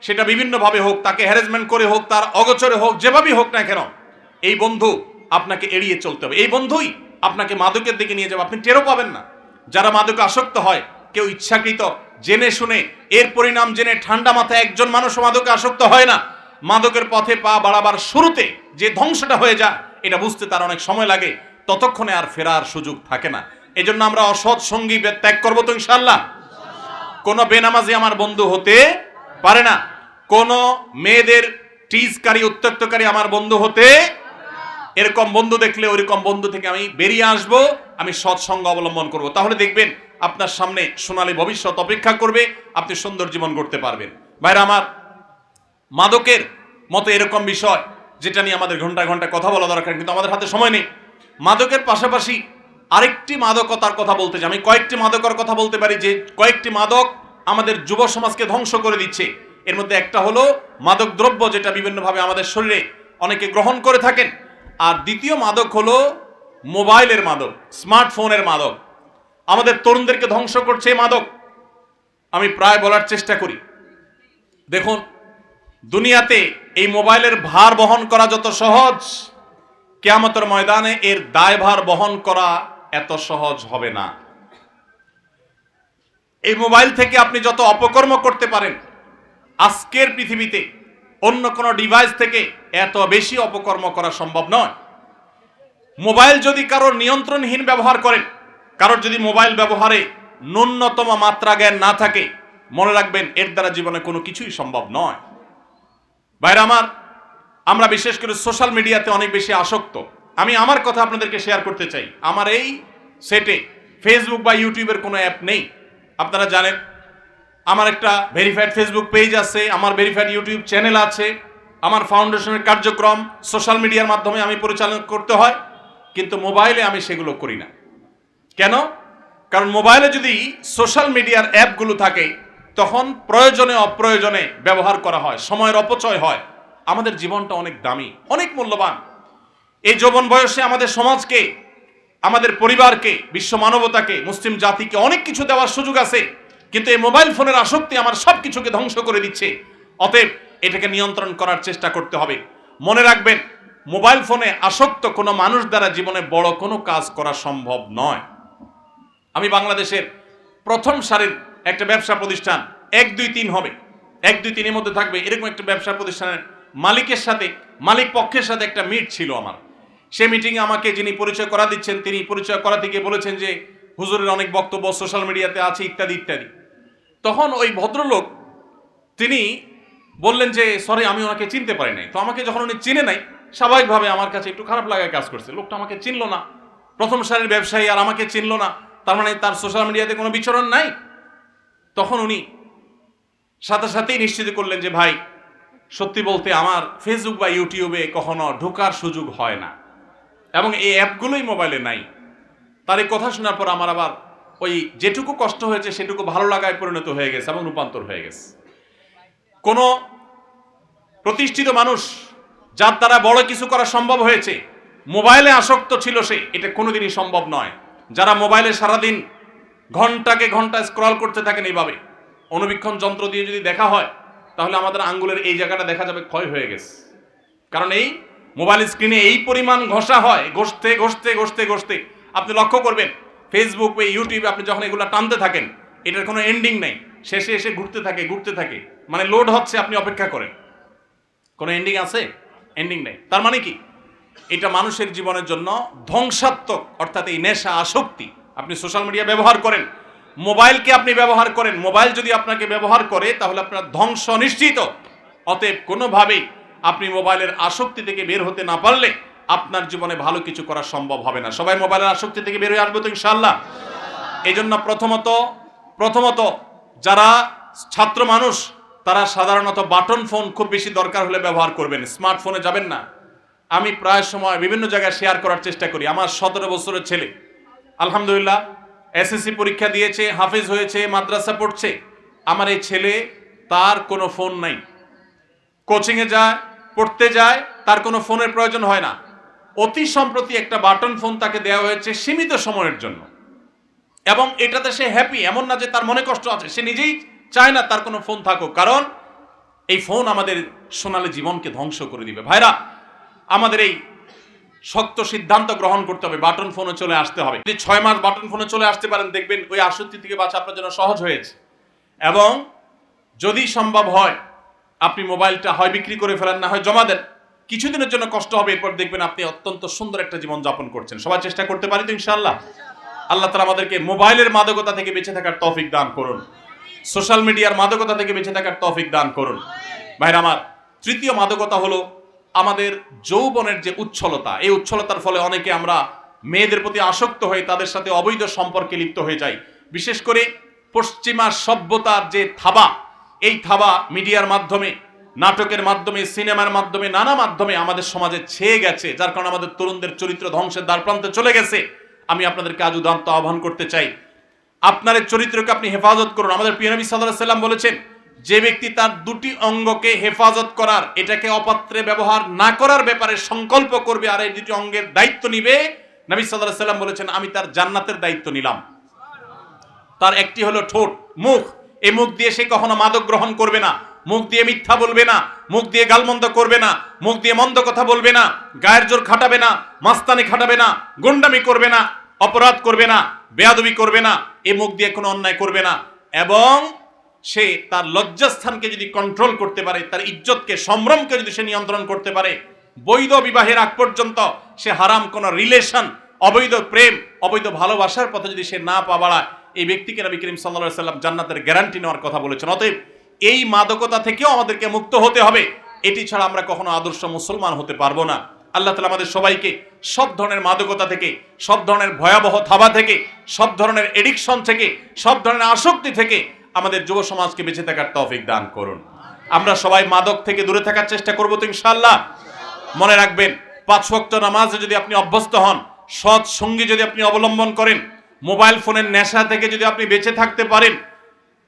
সেটা বিভিন্নভাবে হোক, তাকে হ্যারাসমেন্ট করে হোক, তার অগোচরে হোক, যেভাবেই হোক না কেন, এই বন্ধু আপনাকে এড়িয়ে চলতে হবে। এই বন্ধুই আপনাকে মাদকের দিকে নিয়ে যাবে, আপনি টেরও পাবেন না। যারা মাদকে আসক্ত হয়, কেউ ইচ্ছাকৃত জেনে শুনে, এর পরিণাম জেনে ঠান্ডা মাথায় একজন মানুষ মাদকে আসক্ত হয় না। মাদকের পথে পা বাড়াবার শুরুতে যে ধ্বংসটা হয়ে যায়, এটা বুঝতে তার অনেক সময় লাগে, ততক্ষণে আর ফেরার সুযোগ থাকে না। এজন্য আমরা অসৎ সঙ্গী ত্যাগ করবো তো ইনশাআল্লাহ? কোনো বেনামাজি আমার বন্ধু হতে পারে না, কোন মেয়েদের টিজকারী উত্ত্যক্তকারী আমার বন্ধু হতে, এরকম বন্ধু দেখলে ওইরকম বন্ধু থেকে আমি বেরিয়ে আসব, আমি সৎসঙ্গ অবলম্বন করব। তাহলে দেখবেন আপনার সামনে সোনালী ভবিষ্যৎ অপেক্ষা করবে, আপনি সুন্দর জীবন করতে পারবেন। ভাইরা আমার, মাদকের মতো এরকম বিষয় যেটা নিয়ে আমাদের ঘন্টা ঘন্টা কথা বলা দরকার, কিন্তু আমাদের হাতে সময় নেই। মাদকের পাশাপাশি আরেকটি মাদকতার কথা বলতে চাই। আমি কয়েকটি মাদকের কথা বলতে পারি, যে কয়েকটি মাদক আমাদের যুব সমাজকে ধ্বংস করে দিচ্ছে। এর মধ্যে একটা হলো মাদক দ্রব্য, যেটা বিভিন্নভাবে আমাদের শরীরে অনেকে গ্রহণ করে থাকেন। আর দ্বিতীয় মাদক হলো মোবাইলের মাদক, স্মার্টফোনের মাদক। আমাদের তরুণদেরকে ধ্বংস করছে এই মাদক। আমি প্রায় বলার চেষ্টা করি, দেখুন, দুনিয়াতে এই মোবাইলের ভার বহন করা যত সহজ, কিয়ামতের ময়দানে এর দায়ভার বহন করা এত সহজ হবে না। এই মোবাইল থেকে আপনি যত অপকর্ম করতে পারেন, আজকের পৃথিবীতে অন্য কোনো ডিভাইস থেকে এত বেশি অপকর্ম করা সম্ভব নয়। মোবাইল যদি কারোর নিয়ন্ত্রণহীন ব্যবহার করেন, কারোর যদি মোবাইল ব্যবহারে ন্যূনতম মাত্রা জ্ঞান না থাকে, মনে রাখবেন এর দ্বারা জীবনে কোনো কিছুই সম্ভব নয়। ভাইরা আমার, আমরা বিশেষ করে সোশ্যাল মিডিয়াতে অনেক বেশি আসক্ত। আমি আমার কথা আপনাদেরকে শেয়ার করতে চাই। আমার এই সেটে ফেসবুক বা ইউটিউবের কোনো অ্যাপ নেই। আপনারা জানেন আমার একটা ভেরিফাইড ফেসবুক পেজ আছে, আমার ভেরিফাইড ইউটিউব চ্যানেল আছে, আমার ফাউন্ডেশনের কার্যক্রম সোশ্যাল মিডিয়ার মাধ্যমে আমি পরিচালনা করতে হয়, কিন্তু মোবাইলে আমি সেগুলো করি না। কেন? কারণ মোবাইলে যদি সোশ্যাল মিডিয়ার অ্যাপগুলো থাকে, তখন প্রয়োজনে অপ্রয়োজনে ব্যবহার করা হয়, সময়ের অপচয় হয়। আমাদের জীবনটা অনেক দামি, অনেক মূল্যবান। এই যৌবন বয়সে আমাদের সমাজকে, আমাদের পরিবারকে, বিশ্ব মানবতাকে, মুসলিম জাতিকে অনেক কিছু দেওয়ার সুযোগ আছে, কিন্তু এই মোবাইল ফোনের আসক্তি আমার সব কিছুকে ধ্বংস করে দিচ্ছে। অতএব এটাকে নিয়ন্ত্রণ করার চেষ্টা করতে হবে। মনে রাখবেন, মোবাইল ফোনে আসক্ত কোনো মানুষ দ্বারা জীবনে বড় কোনো কাজ করা সম্ভব নয়। আমি বাংলাদেশের প্রথম সারির একটা ব্যবসা প্রতিষ্ঠান, 1, 2, 3 হবে, 1, 2, 3 এর মধ্যে থাকবে, এরকম একটা ব্যবসা প্রতিষ্ঠানের মালিকের সাথে, মালিক পক্ষের সাথে একটা মিট ছিল আমার। সেই মিটিংয়ে আমাকে যিনি পরিচয় করা দিচ্ছেন, তিনি পরিচয় করাতে গিয়ে বলেছেন যে হুজুরের অনেক বক্তব্য সোশ্যাল মিডিয়াতে আছে, ইত্যাদি ইত্যাদি। তখন ওই ভদ্রলোক তিনি বললেন যে সরি, আমি ওনাকে চিনতে পারি নাই। তো আমাকে যখন উনি চিনে নাই, স্বাভাবিকভাবে আমার কাছে একটু খারাপ লাগায় কাজ করছে। লোকটা আমাকে চিনলো না, প্রথম সারির ব্যবসায়ী, আর আমাকে চিনলো না। তার মানে তার সোশ্যাল মিডিয়াতে কোনো বিচরণ নাই। তখন উনি সাথে সাথেই নিশ্চিত করলেন যে ভাই সত্যি বলতে আমার ফেসবুক বা ইউটিউবে কখনো ঢোকার সুযোগ হয় না এবং এই অ্যাপগুলোই মোবাইলে নাই। তার এই কথা শোনার পর আমার আবার ওই যেটুকু কষ্ট হয়েছে সেটুকু ভালো লাগায় পরিণত হয়ে গেছে এবং রূপান্তর হয়ে গেছে। কোনো প্রতিষ্ঠিত মানুষ যার দ্বারা বড় কিছু করা সম্ভব হয়েছে, মোবাইলে আসক্ত ছিল সে, এটা কোনোদিনই সম্ভব নয়। যারা মোবাইলে সারাদিন ঘন্টাকে ঘন্টা স্ক্রল করতে থাকেন এইভাবে, অনুবীক্ষণ যন্ত্র দিয়ে যদি দেখা হয় তাহলে আমাদের আঙ্গুলের এই জায়গাটা দেখা যাবে ক্ষয় হয়ে গেছে। কারণ এই মোবাইল স্ক্রিনে এই পরিমাণ ঘষা হয়, ঘষতে ঘষতে ঘষতে ঘষতে আপনি লক্ষ্য করবেন ফেসবুক বা ইউটিউবে আপনি যখন এগুলো টানতে থাকেন এটার কোনো এন্ডিং নেই, শেষে এসে ঘুরতে থাকে, মানে লোড হচ্ছে, আপনি অপেক্ষা করেন, কোনো এন্ডিং আছে? এন্ডিং নেই। তার মানে কি এটা মানুষের জীবনের জন্য ধ্বংসাত্মক, অর্থাৎ এই নেশা আসক্তি। আপনি সোশ্যাল মিডিয়া ব্যবহার করেন, মোবাইলকে আপনি ব্যবহার করেন, মোবাইল যদি আপনাকে ব্যবহার করে তাহলে আপনার ধ্বংস নিশ্চিত। অতএব কোনোভাবেই আপনি মোবাইলের আসক্তি থেকে বের হতে না পারলে আপনার জীবনে ভালো কিছু করা সম্ভব হবে না। সবাই মোবাইলের আসক্তি থেকে বের হয়ে আসবে তো ইনশাআল্লাহ। এই জন্য প্রথমত যারা ছাত্র মানুষ তারা সাধারণত বাটন ফোন খুব বেশি দরকার হলে ব্যবহার করবেন, স্মার্টফোনে যাবেন না। আমি প্রায় সময় বিভিন্ন জায়গায় শেয়ার করার চেষ্টা করি। আমার 17 বছরের ছেলে আলহামদুলিল্লাহ এসএসসি পরীক্ষা দিয়েছে, হাফেজ হয়েছে, মাদ্রাসা পড়ছে। আমার এই ছেলে, তার কোনো ফোন নাই, কোচিংয়ে যায়, পড়তে যায়, তার কোনো ফোনের প্রয়োজন হয় না। অতি সম্প্রতি একটা বাটন ফোন তাকে দেওয়া হয়েছে সীমিত সময়ের জন্য, এবং এটাতে সে হ্যাপি, এমন না যে তার মনে কষ্ট আছে, সে নিজেই চায় না তার কোনো ফোন থাকুক, কারণ এই ফোন আমাদের সোনালী জীবনকে ধ্বংস করে দিবে। ভাইরা, আমাদের এই শক্ত সিদ্ধান্ত গ্রহণ করতে হবে, বাটন ফোনে চলে আসতে হবে। যদি 6 মাস বাটন ফোনে চলে আসতে পারেন, দেখবেন ওই আসক্তি থেকে বাঁচা আপনার জন্য সহজ হয়েছে। এবং যদি সম্ভব হয় আপনি মোবাইলটা হয় বিক্রি করে ফেলেন, না হয় জমা দেন, কিছুদিনের জন্য কষ্ট হবে, এরপর দেখবেন আপনি অত্যন্ত সুন্দর একটা জীবন যাপন করছেন। সবাই চেষ্টা করতে পারি তো ইনশাআল্লাহ। আল্লাহ তাআলা আমাদেরকে মোবাইলের মাদকতা থেকে বেঁচে থাকার তৌফিক দান করুন, সোশ্যাল মিডিয়ার মাদকতা থেকে বেঁচে থাকার তৌফিক দান করুন। ভাইরা আমার, তৃতীয় মাদকতা হলো আমাদের যৌবনের যে উচ্ছলতা। এই উচ্ছলতার ফলে অনেকে আমরা মেয়েদের প্রতি আসক্ত হয়ে তাদের সাথে অবৈধ সম্পর্কে লিপ্ত হয়ে যাই। বিশেষ করে পশ্চিমা সভ্যতার যে থাবা, এই থাবা মিডিয়ার মাধ্যমে, নাটকের মাধ্যমে, সিনেমার মাধ্যমে, নানা মাধ্যমে আমাদের সমাজে ছেয়ে গেছে, যার কারণে আমাদের তরুণদের চরিত্র ধ্বংসের দ্বারপ্রান্তে চলে গেছে। আমি আপনাদেরকে আজ উদাত্ত আহ্বান করতে চাই, আপনার চরিত্রকে আপনি হেফাজত করুন। আমাদের প্রিয় নবী সাল্লাল্লাহু আলাইহি সাল্লাম বলেছেন, যে ব্যক্তি তার দুটি অঙ্গকে হেফাজত করার, এটাকে অপাত্রে ব্যবহার না করার ব্যাপারে সংকল্প করবে আর এই দুটি অঙ্গের দায়িত্ব নিবে, নবী সাল্লাল্লাহু আলাইহি সাল্লাম বলেছেন, আমি তার জান্নাতের দায়িত্ব নিলাম। তার একটি হলো ঠোঁট, মুখ। এই মুখ দিয়ে সে কখনো মাদক গ্রহণ করবে না, মুখ দিয়ে মিথ্যা বলবে না, মুখ দিয়ে গালমন্দ করবে না, মুখ দিয়ে মন্দ কথা বলবে না, গায়ের জোর খাটাবে না, মাস্তানি খাটাবে না, গুন্ডামি করবে না, অপরাধ করবে না, বেয়াদবি করবে না, এই মুখ দিয়ে কোনো অন্যায় করবে না। এবং সে তার লজ্জাস্থানকে যদি কন্ট্রোল করতে পারে, তার ইজ্জতকে, সম্ভ্রমকে যদি সে নিয়ন্ত্রণ করতে পারে, বৈধ বিবাহের আগ পর্যন্ত সে হারাম কোন রিলেশন, অবৈধ প্রেম, অবৈধ ভালোবাসার পথে যদি সে না পা বাড়ায়, এই ব্যক্তিকে নবী করিম সাল্লাল্লাহু আলাইহি সাল্লাম জান্নাতের গ্যারান্টি নেওয়ার কথা বলেছেন। অতএব এই মাদকতা থেকেও আমাদেরকে মুক্ত হতে হবে। এটি ছাড়া আমরা কখনো আদর্শ মুসলমান হতে পারবো না। আল্লাহ তাআলা আমাদের সবাইকে সব ধরনের মাদকতা থেকে, সব ধরনের ভয়াবহ থাবা থেকে, সব ধরনের এডিকশন থেকে, সব ধরনের আসক্তি থেকে আমাদের যুব সমাজকে বেঁচে থাকার তৌফিক দান করুন। আমরা সবাই মাদক থেকে দূরে থাকার চেষ্টা করবো তো ইনশাআল্লাহ। মনে রাখবেন, 5 ওয়াক্ত নামাজে যদি আপনি অভ্যস্ত হন, সৎ সঙ্গী যদি আপনি অবলম্বন করেন, মোবাইল ফোনের নেশা থেকে যদি আপনি বেঁচে থাকতে পারেন,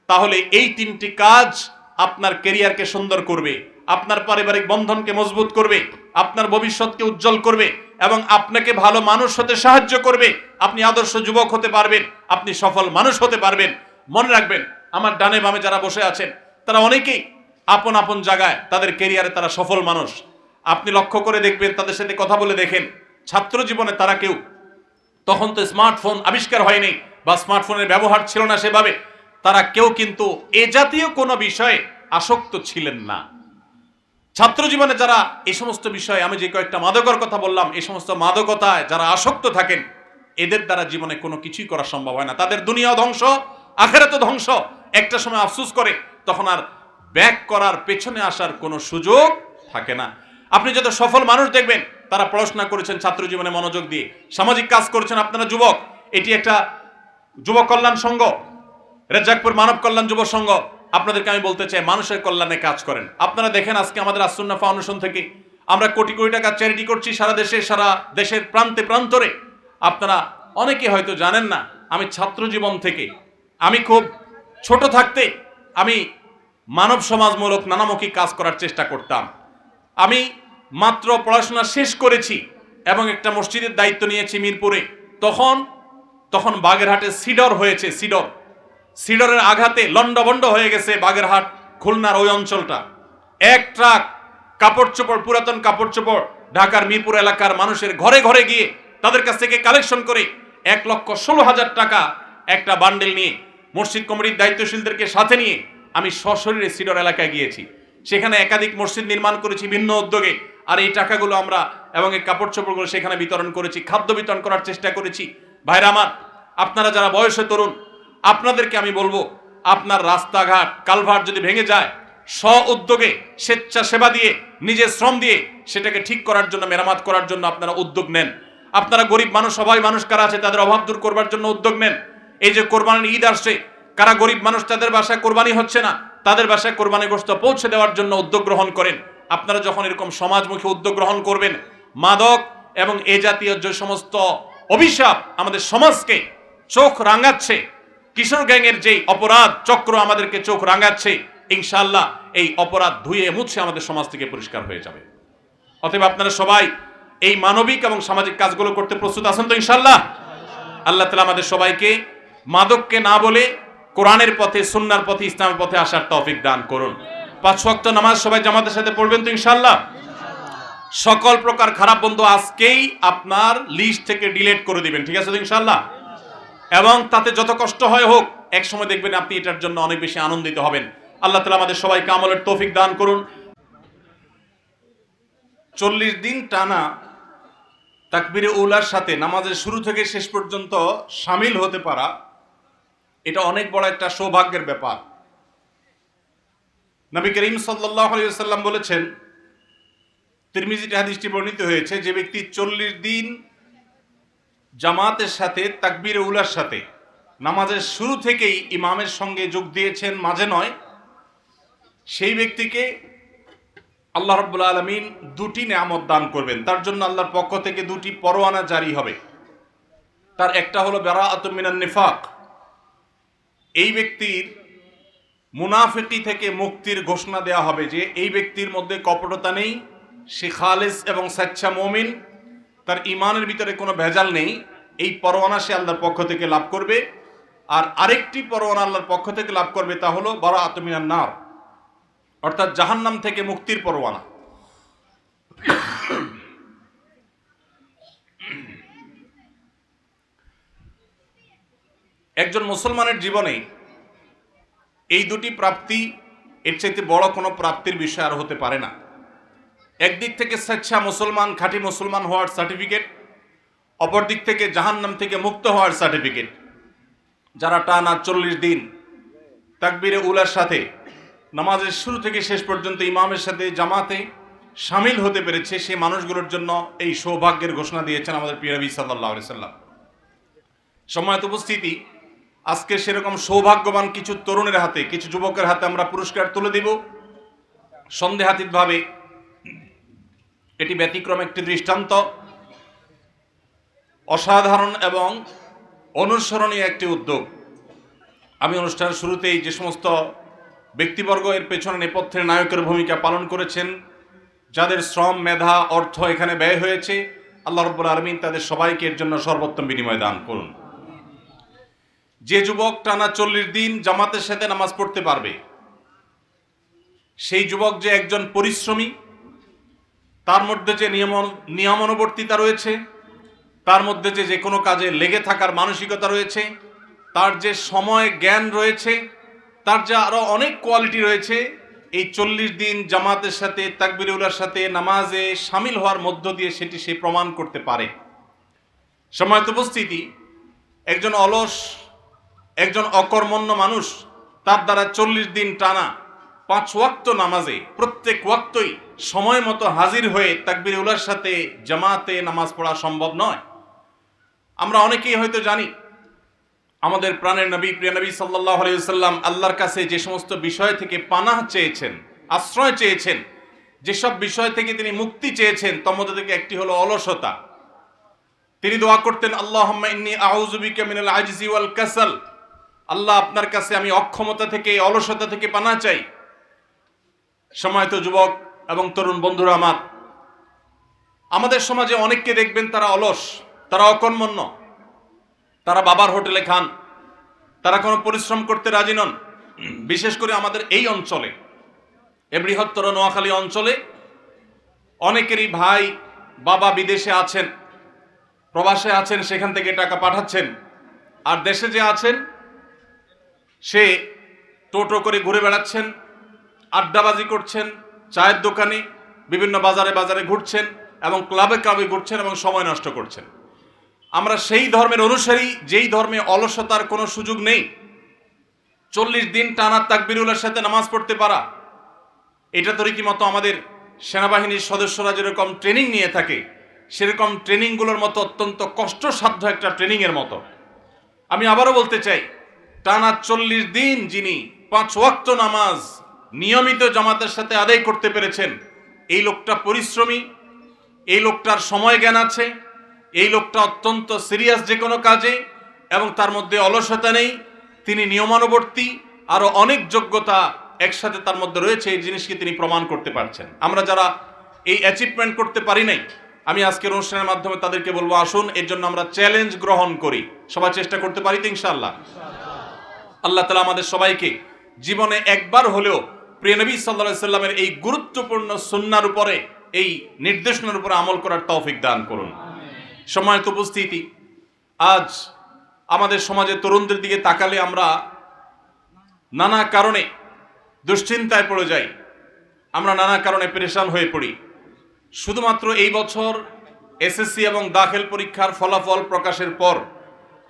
তাহলে এই 3টি কাজ আপনার ক্যারিয়ারকে সুন্দর করবে, আপনার পারিবারিক বন্ধনকে মজবুত করবে, আপনার ভবিষ্যৎকে উজ্জ্বল করবে এবং আপনাকে ভালো মানুষ হতে সাহায্য করবে। আপনি আদর্শ যুবক হতে পারবেন, আপনি সফল মানুষ হতে পারবেন। মনে রাখবেন, আমার ডানে বামে যারা বসে আছেন তারা অনেকেই আপন আপন জায়গায় তাদের ক্যারিয়ারে তারা সফল মানুষ। আপনি লক্ষ্য করে দেখবেন, তাদের সাথে কথা বলে দেখেন, ছাত্র জীবনে তারা কেউ, তখন তো স্মার্টফোন আবিষ্কার হয়নি বা স্মার্টফোনের ব্যবহার ছিল না সেভাবে, তারা কেউ কিন্তু এ জাতীয় কোনো বিষয়ে আসক্ত ছিলেন না। ছাত্র জীবনে যারা এই সমস্ত বিষয়ে, আমি যে কয়েকটা মাদকের কথা বললাম, এই সমস্ত মাদকতায় যারা আসক্ত থাকেন, এদের দ্বারা জীবনে কোনো কিছুই করা সম্ভব হয় না। তাদের দুনিয়াও ধ্বংস, আখিরাতও ধ্বংস। একটা সময় আফসোস করে তখন আর ব্যাক করার, পেছনে আসার কোনো সুযোগ থাকে না। আপনি যত সফল মানুষ দেখবেন, তারা পড়াশোনা করেছেন ছাত্র জীবনে মনোযোগ দিয়ে, সামাজিক কাজ করেছেন। আপনারা যুবক, এটি একটা যুব কল্যাণ সংঘ, রেজ্জাকপুর মানব কল্যাণ যুব সংঘ, আপনাদেরকে আমি বলতে চাই মানুষের কল্যাণে কাজ করেন। আপনারা দেখেন আজকে আমাদের আসুন্নাহ ফাউন্ডেশন থেকে আমরা কোটি কোটি টাকা চ্যারিটি করছি সারা দেশে, সারা দেশের প্রান্তে প্রান্তরে। আপনারা অনেকে হয়তো জানেন না, আমি ছাত্র জীবন থেকে, আমি খুব ছোট থাকতে আমি মানব সমাজমূলক নানামুখী কাজ করার চেষ্টা করতাম। আমি মাত্র পড়াশোনা শেষ করেছি এবং একটা মসজিদের দায়িত্ব নিয়েছি মিরপুরে। তখন বাগেরহাটে সিডর হয়েছে। সিডরের আঘাতে লন্ডভন্ড হয়ে গেছে বাগেরহাট খুলনার ওই অঞ্চলটা। এক ট্রাক কাপড় চোপড়, পুরাতন কাপড় চোপড় ঢাকার মিরপুর এলাকার মানুষের ঘরে ঘরে গিয়ে তাদের কাছ থেকে কালেকশন করে 1,16,000 টাকা একটা বান্ডেল নিয়ে মসজিদ কমিটির দায়িত্বশীলদেরকে সাথে নিয়ে আমি সশরীরে সিডর এলাকায় গিয়েছি। সেখানে একাধিক মসজিদ নির্মাণ করেছি ভিন্ন উদ্যোগে। আর এই টাকাগুলো আমরা এবং এই কাপড় চোপড়গুলো সেখানে বিতরণ করেছি, খাদ্য বিতরণ করার চেষ্টা করেছি। ভাইরা আমার, আপনারা যারা বয়সে তরুণ, আপনাদেরকে আমি বলবো, আপনার রাস্তাঘাট কালভার্ট যদি ভেঙে যায়, স্ব উদ্যোগে স্বেচ্ছাসেবা দিয়ে নিজের শ্রম দিয়ে সেটাকে ঠিক করার জন্য, মেরামত করার জন্য আপনারা উদ্যোগ নেন। আপনারা গরিব মানুষ, সবাই মানুষ কারা আছে তাদের অভাব দূর করবার জন্য উদ্যোগ নেন। এই যে কোরবানির ঈদ আসছে, কারা গরিব মানুষ তাদের বাসায় কোরবানি হচ্ছে না, তাদের বাসায় কোরবানি গোশত পৌঁছে দেওয়ার জন্য উদ্যোগ গ্রহণ করেন। আপনারা যখন এরকম সমাজমুখী উদ্যোগ গ্রহণ করবেন, মাদক এবং এ জাতীয় যে সমস্ত অভিশাপ আমাদের সমাজকে চোখ রাঙাচ্ছে, কিশোর গ্যাংয়ের যেই অপরাধ চক্র আমাদেরকে চোখ রাঙাচ্ছে, ইনশাআল্লাহ এই অপরাধ ধুয়ে মুছে আমাদের সমাজ থেকে পরিষ্কার হয়ে যাবে। অতএব আপনারা সবাই এই মানবিক এবং সামাজিক কাজগুলো করতে প্রস্তুত আছেন তো ইনশাআল্লাহ? আল্লাহ তাআলা আমাদের সবাইকে মাদককে না বলে কোরআনের পথে, সুন্নাহর পথে, ইসলামের পথে আসার তৌফিক দান করুন। 5 ওয়াক্ত নামাজ সবাই জামাতের সাথে পড়বেন তো ইনশাআল্লাহ? সকল প্রকার খারাপ বন্ধু আজকেই আপনার লিস্ট থেকে ডিলিট করে দিবেন, ঠিক আছে তো ইনশাআল্লাহ? এবং তাতে যত কষ্ট হয় হোক, এক সময় দেখবেন আপনি এটার জন্য অনেক বেশি আনন্দিত হবেন। আল্লাহ তাআলা আমাদের সবাইকে আমলের তৌফিক দান করুন। 40 দিন টানা তাকবীরে উলার সাথে নামাজের শুরু থেকে শেষ পর্যন্ত শামিল হতে পারা, এটা অনেক বড় একটা সৌভাগ্যের ব্যাপার। নবী করিম সাল্লাল্লাহু আলাইহি ওয়াসাল্লাম বলেছেন, তিরমিজিতে হাদিসটি বর্ণিত হয়েছে, যে ব্যক্তি 40 দিন জামাতের সাথে তাকবীরে উলার সাথে নামাজের শুরু থেকেই ইমামের সঙ্গে যোগ দিয়েছেন, মাঝে নয়, সেই ব্যক্তিকে আল্লাহ রাব্বুল আলামিন 2টি নেয়ামত দান করবেন। তার জন্য আল্লাহর পক্ষ থেকে 2টি পরোয়ানা জারি হবে। তার একটা হলো বারাআতুম মিনান নিফাক, এই ব্যক্তির মুনাফিকি থেকে মুক্তির ঘোষণা দেওয়া হবে, যে এই ব্যক্তির মধ্যে কপটতা নেই, সে খালেস এবং সচ্চা মুমিন, তার ইমানের ভিতরে কোনো ভেজাল নেই। এই পরোয়ানা সে আল্লাহর পক্ষ থেকে লাভ করবে। আর আরেকটি পরোয়ানা আল্লাহর পক্ষ থেকে লাভ করবে, তা হলো বারাআতুম মিনান নার, অর্থাৎ জাহান্নাম থেকে মুক্তির পরোয়ানা। একজন মুসলমানের জীবনে এই 2টি প্রাপ্তি, এর চাইতে বড় কোনো প্রাপ্তির বিষয় আর হতে পারে না। একদিক থেকে সচ্চা মুসলমান, খাঁটি মুসলমান হওয়ার সার্টিফিকেট, অপর দিক থেকে জাহান্নাম থেকে মুক্ত হওয়ার সার্টিফিকেট। যারা টানা 40 দিন তাকবীরে উলার সাথে নামাজের শুরু থেকে শেষ পর্যন্ত ইমামের সাথে জামাতে শামিল হতে পেরেছে, সেই মানুষগুলোর জন্য এই সৌভাগ্যের ঘোষণা দিয়েছেন আমাদের প্রিয় নবী সাল্লাল্লাহু আলাইহি সাল্লাম। সম্মানিত উপস্থিতি, আজকে সেরকম সৌভাগ্যবান কিছু তরুণের হাতে, কিছু যুবকের হাতে আমরা পুরস্কার তুলে দিব। সন্দেহাতীতভাবে এটি ব্যতিক্রম একটি দৃষ্টান্ত, অসাধারণ এবং অনুসরণীয় একটি উদ্যোগ। আমি অনুষ্ঠানের শুরুতেই যে সমস্ত ব্যক্তিবর্গ এর পেছনে নেপথ্যের নায়কের ভূমিকা পালন করেছেন, যাদের শ্রম, মেধা, অর্থ এখানে ব্যয় হয়েছে, আল্লাহ রাব্বুল আলামিন তাদের সবাইকে এর জন্য সর্বোত্তম বিনিময় দান করুন। যে যুবক টানা 40 দিন জামাতের সাথে নামাজ পড়তে পারবে, সেই যুবক যে একজন পরিশ্রমী, তার মধ্যে যে নিয়মানুবর্তিতা রয়েছে, তার মধ্যে যে কোনো কাজে লেগে থাকার মানসিকতা রয়েছে, তার যে সময় জ্ঞান রয়েছে, তার যে আরো অনেক কোয়ালিটি রয়েছে, এই 40 দিন জামাতের সাথে তাকবীরে উলার সাথে নামাজে শামিল হওয়ার মধ্য দিয়ে সেটি সে প্রমাণ করতে পারে। সম্মানিত উপস্থিতি, একজন অলস, একজন অকর্মণ্য মানুষ তার দ্বারা 40 দিন টানা 5 ওয়াক্ত নামাজে প্রত্যেক ওয়াক্তই সময় মতো হাজির হয়ে তাকবীরে উলার সাথে জামাতে নামাজ পড়া সম্ভব নয়। আমরা অনেকেই হয়তো জানি, আমাদের প্রাণের নবী, প্রিয় নবী সাল্লাল্লাহু আলাইহি ওয়াসাল্লাম আল্লাহর কাছে যে সমস্ত বিষয় থেকে পানাহ চেয়েছেন, আশ্রয় চেয়েছেন, যেসব বিষয় থেকে তিনি মুক্তি চেয়েছেন, তার মধ্যে থেকে একটি হলো অলসতা। তিনি দোয়া করতেন, আল্লাহুম্মা ইন্নী আউযু বিকা মিনাল আজজি ওয়াল কাসাল। আল্লাহ, আপনার কাছে আমি অক্ষমতা থেকে, অলসতা থেকে পানাহ চাই। সম্মানিত যুবক এবং তরুণ বন্ধুরা আমার, আমাদের সমাজে অনেককে দেখবেন তারা অলস, তারা অকর্মণ্য, তারা বাবার হোটেলে খান, তারা কোনো পরিশ্রম করতে রাজি নন। বিশেষ করে আমাদের এই অঞ্চলে, এ বৃহত্তর নোয়াখালী অঞ্চলে অনেকেরই ভাই বাবা বিদেশে আছেন, প্রবাসে আছেন, সেখান থেকে টাকা পাঠাচ্ছেন। আর দেশে যে আছেন সে টোটো করে ঘুরে বেড়াচ্ছেন, আড্ডাবাজি করছেন, চায়ের দোকানে, বিভিন্ন বাজারে বাজারে ঘুরছেন এবং ক্লাবে ক্লাবে ঘুরছেন এবং সময় নষ্ট করছেন। আমরা সেই ধর্মের অনুসারী যেই ধর্মে অলসতার কোনো সুযোগ নেই। 40 দিন টানা তাকবীরুলের সাথে নামাজ পড়তে পারা, এটা তো রীতিমতো আমাদের সেনাবাহিনীর সদস্যরা যেরকম ট্রেনিং নিয়ে থাকে, সেরকম ট্রেনিংগুলোর মতো অত্যন্ত কষ্টসাধ্য একটা ট্রেনিংয়ের মতো। আমি আবারও বলতে চাই, টানা 40 দিন যিনি 5 ওয়াক্ত নামাজ নিয়মিত জামাতের সাথে আদায় করতে পেরেছেন, এই লোকটা পরিশ্রমী, এই লোকটার সময় জ্ঞান আছে, এই লোকটা অত্যন্ত সিরিয়াস যে কোনো কাজে, এবং তার মধ্যে অলসতা নেই, তিনি নিয়মানুবর্তী, আরো অনেক যোগ্যতা একসাথে তার মধ্যে রয়েছে। এই জিনিসকে তিনি প্রমাণ করতে পারছেন। আমরা যারা এই অ্যাচিভমেন্ট করতে পারি নাই, আমি আজকের অনুষ্ঠানের মাধ্যমে তাদেরকে বলবো, আসুন এর জন্য আমরা চ্যালেঞ্জ গ্রহণ করি। সবাই চেষ্টা করতে পারি তো ইনশাআল্লাহ? আল্লাহ তাআলা আমাদের সবাইকে জীবনে একবার হলেও প্রিয় নবী সাল্লাল্লাহু আলাইহি সাল্লামের এই গুরুত্বপূর্ণ সুন্নাহর উপরে, এই নির্দেশনার উপরে আমল করার তৌফিক দান করুন। সম্মানিত উপস্থিতি, আজ আমাদের সমাজের তরুণদের দিকে তাকালে আমরা নানা কারণে দুশ্চিন্তায় পড়ে যাই, আমরা নানা কারণে পেরেশান হয়ে পড়ি। শুধুমাত্র এই বছর এসএসসি এবং দাখিল পরীক্ষার ফলাফল প্রকাশের পর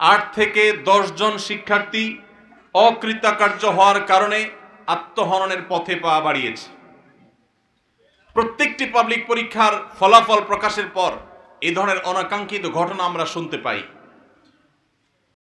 8 থেকে 10 জন শিক্ষার্থী অকৃতকার্য হওয়ার কারণে আত্মহননের পথে পা বাড়িয়েছে। প্রত্যেকটি পাবলিক পরীক্ষার ফলাফল প্রকাশের পর এই ধরনের অনাকাঙ্ক্ষিত ঘটনা আমরা শুনতে পাই।